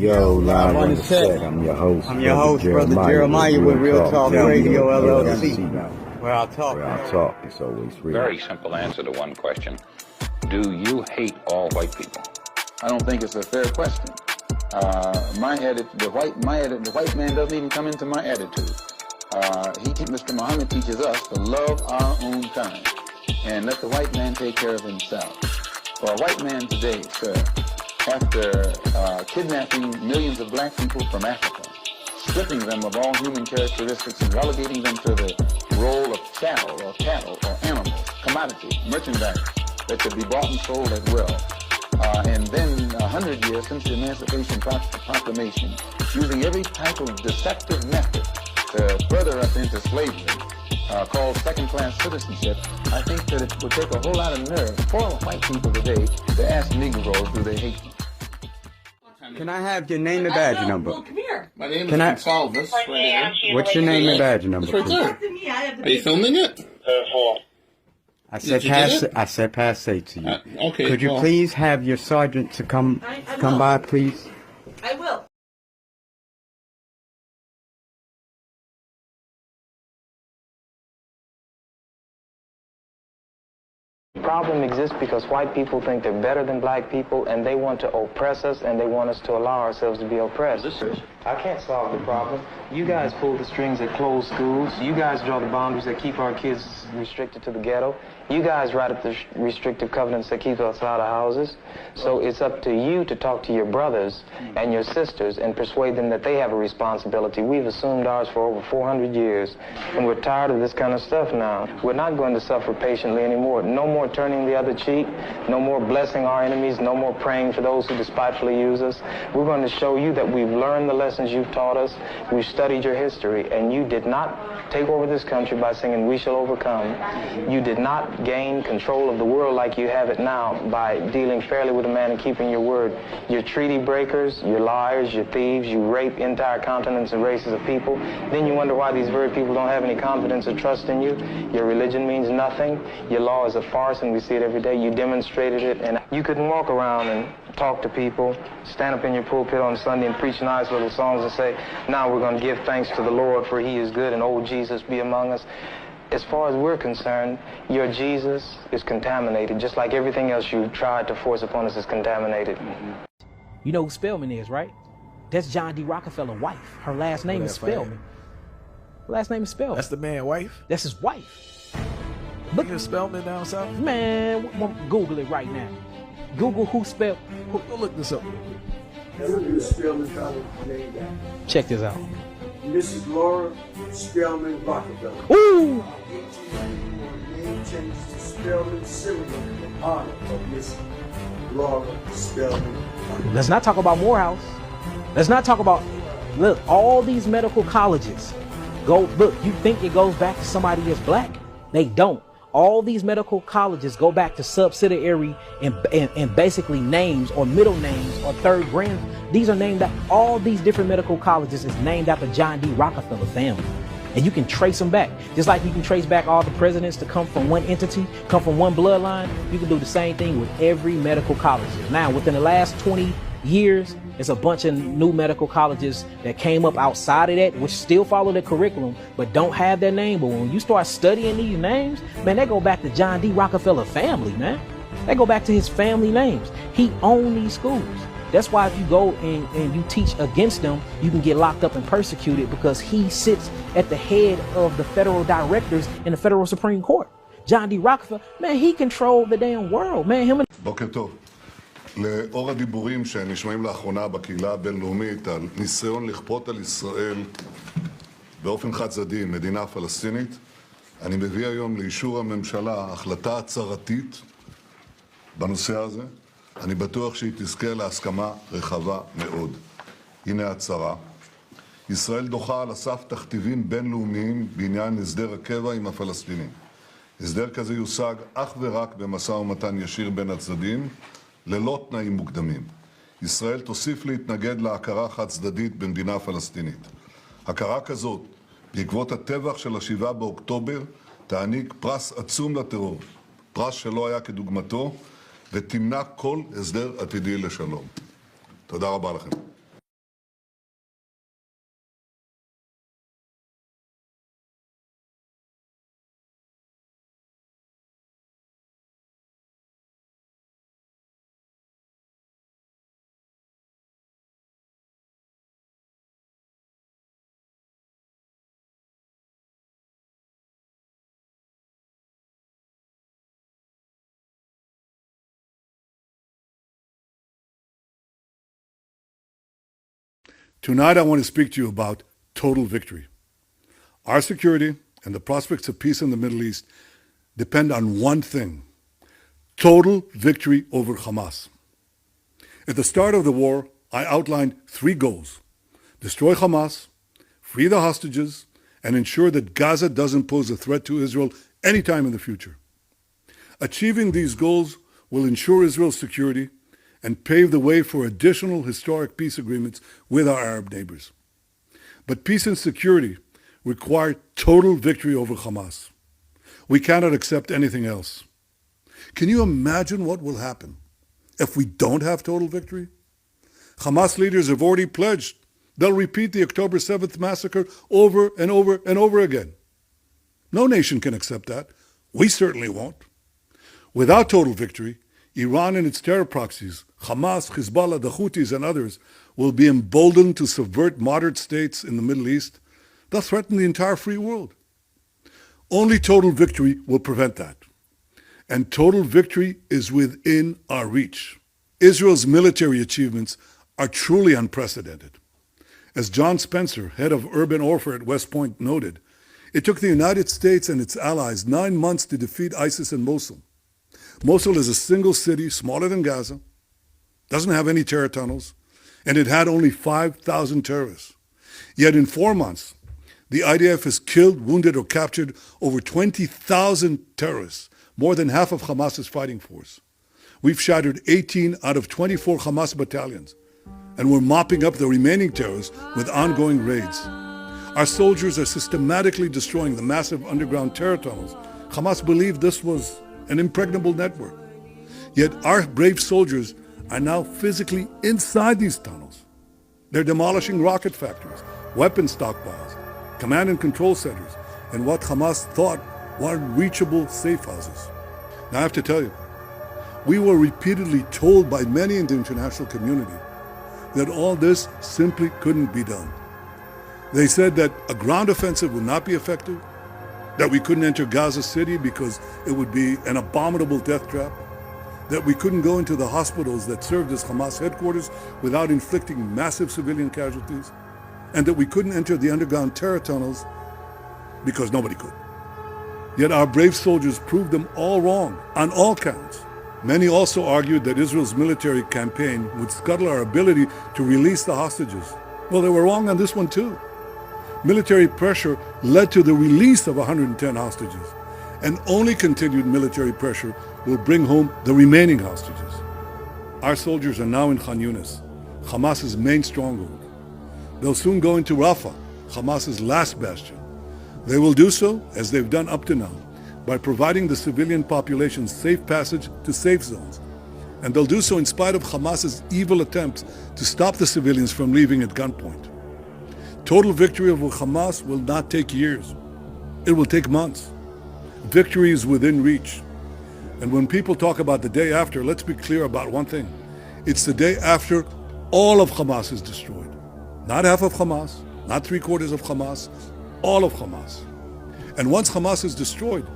Yo, live on the set. I'm your host. Brother Jeremiah with Real Talk Radio LLC. Where I talk. It's always real. Very simple answer to one question. Do you hate all white people? I don't think it's a fair question. The white man doesn't even come into my attitude. Mr. Muhammad teaches us to love our own kind and let the white man take care of himself. For a white man today, sir, after kidnapping millions of black people from Africa, stripping them of all human characteristics and relegating them to the role of cattle or animals, commodity, merchandise that could be bought and sold at will. And then 100 years since the Emancipation Proclamation, using every type of deceptive method to further us into slavery, called second-class citizenship, I think that it would take a whole lot of nerve for white people today to ask Negroes, do they hate them? Can I have your name and badge number? Well, come here. My name is Gonsalves. What's your name and badge number, It's right please? there. Are you filming it? I said passe to you. Okay. Could you please have your sergeant to come by, please? I will. The problem exists because white people think they're better than black people, and they want to oppress us, and they want us to allow ourselves to be oppressed. I can't solve the problem. You guys pull the strings that close schools. You guys draw the boundaries that keep our kids restricted to the ghetto. You guys write up the restrictive covenants that keep us out of houses. So it's up to you to talk to your brothers and your sisters and persuade them that they have a responsibility. We've assumed ours for over 400 years, and we're tired of this kind of stuff now. We're not going to suffer patiently anymore. No more turning the other cheek. No more blessing our enemies. No more praying for those who despitefully use us. We're going to show you that we've learned the lessons you've taught us. We've studied your history, and you did not take over this country by singing "We Shall Overcome." You did not gain control of the world like you have it now by dealing fairly with a man and keeping your word. You're treaty breakers, you're liars, you're thieves, you rape entire continents and races of people. Then you wonder why these very people don't have any confidence or trust in you. Your religion means nothing. Your law is a farce, and we see it every day. You demonstrated it, and you couldn't walk around and talk to people, stand up in your pulpit on Sunday and preach nice little songs and say, now we're going to give thanks to the Lord for he is good and old Jesus be among us. As far as we're concerned, your Jesus is contaminated, just like everything else you tried to force upon us is contaminated. You know who Spelman is, right? That's John D. Rockefeller's wife. Her last name is Spelman. Her last name is Spelman. That's the man's wife? That's his wife. Look at Spelman down south? Man, Google it right now. Google who spelled. Go look this up. Check this out. Mrs. Laura Spelman Rockefeller. Ooh! Name changes to Spelman Syrian in honor of Miss Laura Spelman Rockefeller. Let's not talk about Morehouse. Let's not talk about, look, all these medical colleges look, you think it goes back to somebody that's black? They don't. All these medical colleges go back to subsidiary and basically names or middle names or third grand. These are named after, all these different medical colleges is named after John D. Rockefeller family. And you can trace them back. Just like you can trace back all the presidents to come from one entity, come from one bloodline, you can do the same thing with every medical college. Now, within the last 20 years, it's a bunch of new medical colleges that came up outside of that, which still follow the curriculum, but don't have their name. But when you start studying these names, man, they go back to John D. Rockefeller family, man. They go back to his family names. He owned these schools. That's why if you go and you teach against them, you can get locked up and persecuted because he sits at the head of the federal directors in the federal Supreme Court. John D. Rockefeller, man, he controlled the damn world, man. Him and בוקר טוב. לאור הדיבורים שנשמעים לאחרונה בקהילה הבינלאומית על ניסיון לכפות על ישראל באופן חד צדדי מדינה פלסטינית, אני מביא היום לאישור הממשלה החלטה הצהרתית בנושא הזה. אני בטוח שהיא תזכה להסכמה רחבה מאוד. הנה ההצהרה. ישראל דוחה על הסף תכתיבים בינלאומיים בעניין הסדר הקבע עם הפלסטינים. הסדר כזה יושג אך ורק במשא ומתן ישיר בין הצדדים, ללא תנאים מוקדמים. ישראל תוסיף להתנגד להכרה חד צדדית במדינה פלסטינית. הכרה כזאת, בעקבות הטבח של ה-7 באוקטובר, תעניק פרס עצום לטרור, פרס שלא היה כדוגמתו, ותמנע כל הסדר עתידי לשלום. תודה רבה לכם. Tonight I want to speak to you about total victory. Our security and the prospects of peace in the Middle East depend on one thing: total victory over Hamas. At the start of the war, I outlined 3 goals: destroy Hamas, free the hostages, and ensure that Gaza doesn't pose a threat to Israel anytime in the future. Achieving these goals will ensure Israel's security and pave the way for additional historic peace agreements with our Arab neighbors. But peace and security require total victory over Hamas. We cannot accept anything else. Can you imagine what will happen if we don't have total victory? Hamas leaders have already pledged they'll repeat the October 7th massacre over and over and over again. No nation can accept that. We certainly won't. Without total victory, Iran and its terror proxies, Hamas, Hezbollah, the Houthis, and others, will be emboldened to subvert moderate states in the Middle East. They'll threaten the entire free world. Only total victory will prevent that. And total victory is within our reach. Israel's military achievements are truly unprecedented. As John Spencer, head of urban warfare at West Point, noted, it took the United States and its allies 9 months to defeat ISIS in Mosul. Mosul is a single city, smaller than Gaza, doesn't have any terror tunnels, and it had only 5,000 terrorists. Yet in 4 months, the IDF has killed, wounded, or captured over 20,000 terrorists, more than half of Hamas's fighting force. We've shattered 18 out of 24 Hamas battalions, and we're mopping up the remaining terrorists with ongoing raids. Our soldiers are systematically destroying the massive underground terror tunnels. Hamas believed this was an impregnable network. Yet our brave soldiers are now physically inside these tunnels. They're demolishing rocket factories, weapon stockpiles, command and control centers, and what Hamas thought were unreachable safe houses. Now I have to tell you, we were repeatedly told by many in the international community that all this simply couldn't be done. They said that a ground offensive would not be effective, that we couldn't enter Gaza City because it would be an abominable death trap, that we couldn't go into the hospitals that served as Hamas headquarters without inflicting massive civilian casualties, and that we couldn't enter the underground terror tunnels because nobody could. Yet our brave soldiers proved them all wrong on all counts. Many also argued that Israel's military campaign would scuttle our ability to release the hostages. Well, they were wrong on this one too. Military pressure led to the release of 110 hostages, and only continued military pressure will bring home the remaining hostages. Our soldiers are now in Khan Yunis, Hamas's main stronghold. They'll soon go into Rafah, Hamas's last bastion. They will do so, as they've done up to now, by providing the civilian population safe passage to safe zones. And they'll do so in spite of Hamas's evil attempts to stop the civilians from leaving at gunpoint. Total victory over Hamas will not take years. It will take months. Victory is within reach. And when people talk about the day after, let's be clear about one thing. It's the day after all of Hamas is destroyed. Not half of Hamas, not 3/4 of Hamas, all of Hamas. And once Hamas is destroyed,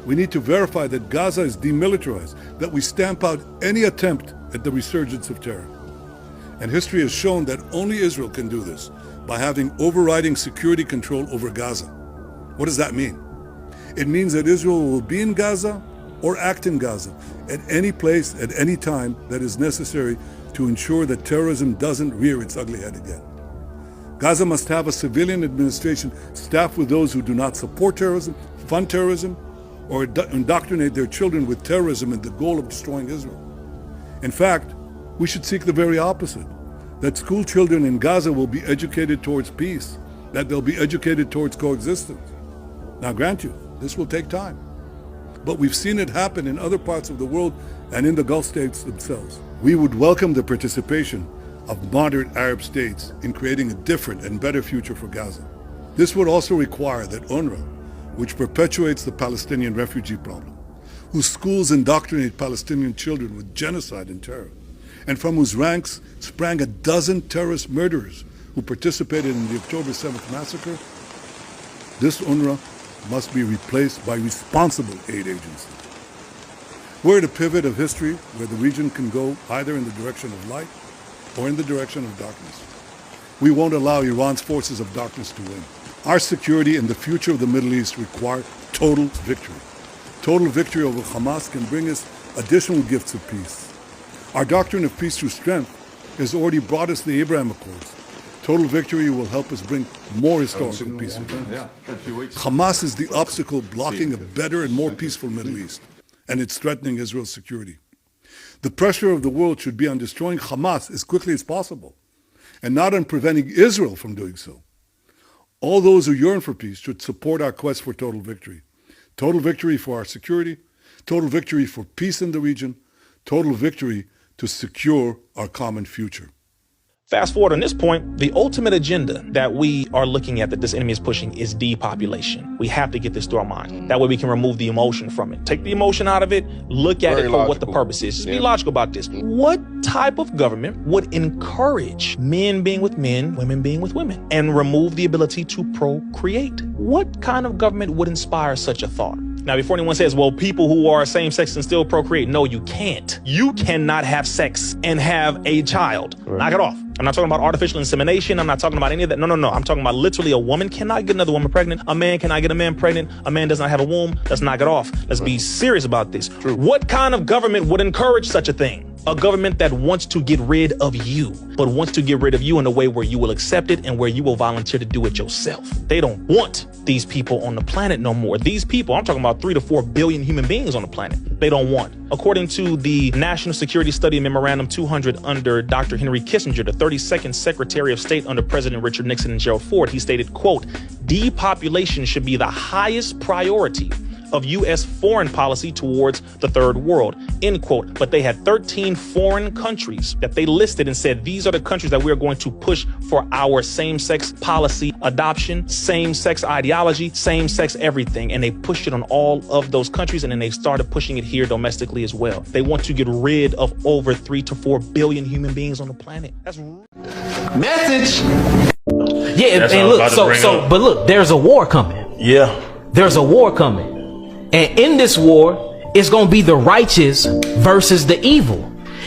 we need to verify that Gaza is demilitarized, that we stamp out any attempt at the resurgence of terror. And history has shown that only Israel can do this, by having overriding security control over Gaza. What does that mean? It means that Israel will be in Gaza or act in Gaza at any place, at any time that is necessary to ensure that terrorism doesn't rear its ugly head again. Gaza must have a civilian administration staffed with those who do not support terrorism, fund terrorism, or indoctrinate their children with terrorism and the goal of destroying Israel. In fact, we should seek the very opposite, that school children in Gaza will be educated towards peace, that they'll be educated towards coexistence. Now, grant you, this will take time, but we've seen it happen in other parts of the world and in the Gulf states themselves. We would welcome the participation of moderate Arab states in creating a different and better future for Gaza. This would also require that UNRWA, which perpetuates the Palestinian refugee problem, whose schools indoctrinate Palestinian children with genocide and terror, and from whose ranks sprang a dozen terrorist murderers who participated in the October 7th massacre, this UNRWA must be replaced by responsible aid agencies. We're at a pivot of history where the region can go either in the direction of light or in the direction of darkness. we won't allow Iran's forces of darkness to win. Our security and the future of the Middle East require total victory. Total victory over Hamas can bring us additional gifts of peace. Our doctrine of peace through strength has already brought us the Abraham Accords. Total victory will help us bring more historical peace. Hamas is the obstacle blocking a better and more peaceful Middle East, and it's threatening Israel's security. The pressure of the world should be on destroying Hamas as quickly as possible, and not on preventing Israel from doing so. All those who yearn for peace should support our quest for total victory. Total victory for our security, total victory for peace in the region, total victory to secure our common future. Fast forward on this point, the ultimate agenda that we are looking at that this enemy is pushing is depopulation. We have to get this through our mind. That way we can remove the emotion from it. Take the emotion out of it, look at it for what the purpose is. Just be logical about this. What type of government would encourage men being with men, women being with women, and remove the ability to procreate? What kind of government would inspire such a thought? Now, before anyone says, well, people who are same-sex can still procreate. No, you can't. You cannot have sex and have a child. Right. Knock it off. I'm not talking about artificial insemination. I'm not talking about any of that. No. I'm talking about literally a woman cannot get another woman pregnant. A man cannot get a man pregnant. A man does not have a womb. Let's knock it off. Let's be serious about this. True. What kind of government would encourage such a thing? A government that wants to get rid of you, but wants to get rid of you in a way where you will accept it and where you will volunteer to do it yourself. They don't want these people on the planet no more. These people, I'm talking about 3 to 4 billion human beings on the planet, they don't want. According to the National Security Study Memorandum 200 under Dr. Henry Kissinger, the 32nd Secretary of State under President Richard Nixon and Gerald Ford, he stated, quote, depopulation should be the highest priority of U.S. foreign policy towards the third world, end quote. But they had 13 foreign countries that they listed and said, these are the countries that we are going to push for our same-sex policy adoption, same-sex ideology, same-sex everything. And they pushed it on all of those countries, and then they started pushing it here domestically as well. They want to get rid of over 3 to 4 billion human beings on the planet. That's message. Yeah, and look, but look, there's a war coming. Yeah. There's a war coming. And in this war, it's going to be the righteous versus the evil.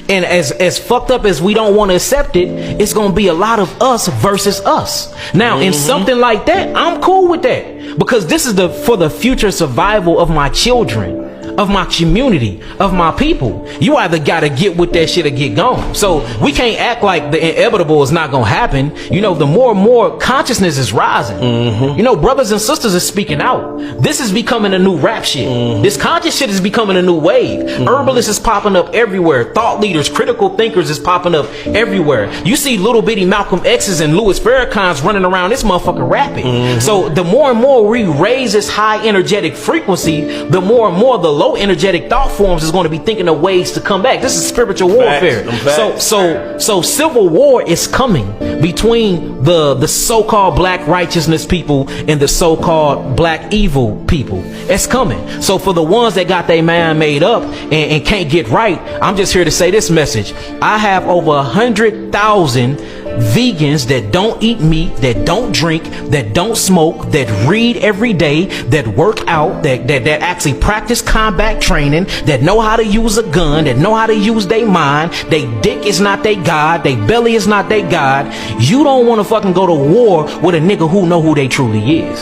And as fucked up as we don't want to accept it, it's going to be a lot of us versus us. Now, in something like that, I'm cool with that. Because this is for the future survival of my children, of my community, of my people. You either got to get with that shit or get gone. So we can't act like the inevitable is not going to happen. You know, the more and more consciousness is rising. You know, brothers and sisters are speaking out. This is becoming a new rap shit. This conscious shit is becoming a new wave. Herbalists is popping up everywhere. Thought leaders, critical thinkers is popping up everywhere. You see little bitty Malcolm X's and Louis Farrakhan's running around this motherfucker rapping. So the more and more we raise this high energetic frequency, the more and more the low energetic thought forms is going to be thinking of ways to come back. This is spiritual warfare. So civil war is coming between the so-called black righteousness people and the so-called black evil people. It's coming. So for the ones that got their mind made up and can't get right, I'm just here to say this message. I have over 100,000 vegans that don't eat meat, that don't drink, that don't smoke, that read every day, that work out, that actually practice combat training, that know how to use a gun, that know how to use their mind. They dick is not their God, they belly is not their God. You don't want to fucking go to war with a nigga who know who they truly is.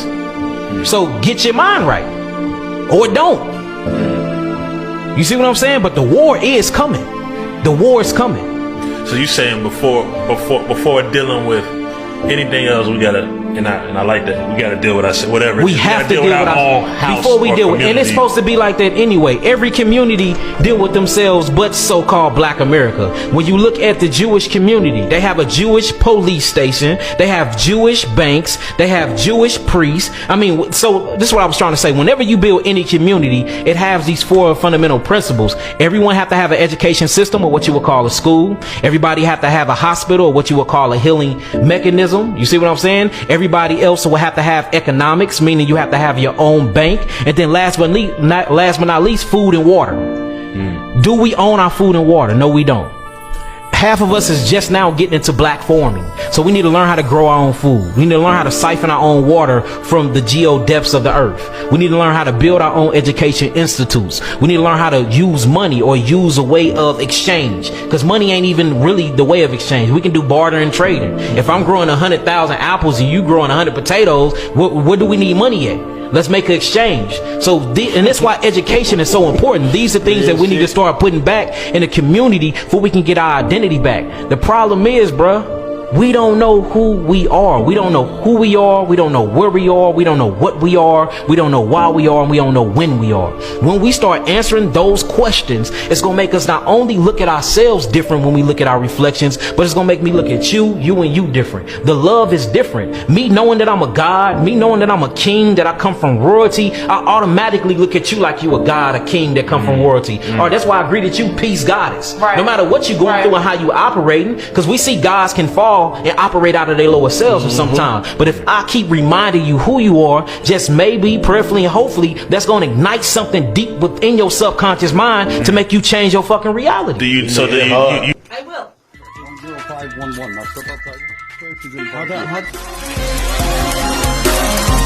So get your mind right, or don't. You see what I'm saying? But the war is coming. The war is coming. So you saying before dealing with anything else, we gotta, and I like that, we gotta deal with our whatever. We have to deal with our own house before we deal with, and it's supposed to be like that anyway. Every community deal with themselves, but so-called Black America. When you look at the Jewish community, they have a Jewish police station, they have Jewish banks, they have Jewish priests. I mean, so this is what I was trying to say. Whenever you build any community, it has these 4 fundamental principles. Everyone have to have an education system, or what you would call a school. Everybody have to have a hospital, or what you would call a healing mechanism. You see what I'm saying? Everybody else will have to have economics, meaning you have to have your own bank. And then last but not least, food and water. Do we own our food and water? No, we don't. half of us is just now getting into black farming. So we need to learn how to grow our own food. We need to learn how to siphon our own water from the geo depths of the earth. We need to learn how to build our own education institutes. We need to learn how to use money or use a way of exchange, because money ain't even really the way of exchange. We can do barter and trading. If I'm growing 100,000 apples and you growing 100 potatoes, where do we need money at? Let's make an exchange. So, and that's why education is so important. These are things that we need to start putting back in the community before we can get our identity back. The problem is, bruh, we don't know who we are. We don't know who we are. We don't know where we are. We don't know what we are. We don't know why we are. And we don't know when we are. When we start answering those questions, it's going to make us not only look at ourselves different when we look at our reflections, but it's going to make me look at you and you different. The love is different. Me knowing that I'm a God, me knowing that I'm a king, that I come from royalty, I automatically look at you like you a God, a king that come from royalty. Or that's why I greeted you peace goddess. Right. No matter what you're going through and how you operating, because we see gods can fall and operate out of their lower selves for some time. But if I keep reminding you who you are, just maybe, prayerfully, and hopefully, that's going to ignite something deep within your subconscious mind to make you change your fucking reality. Do you? So do you? I will. 0511.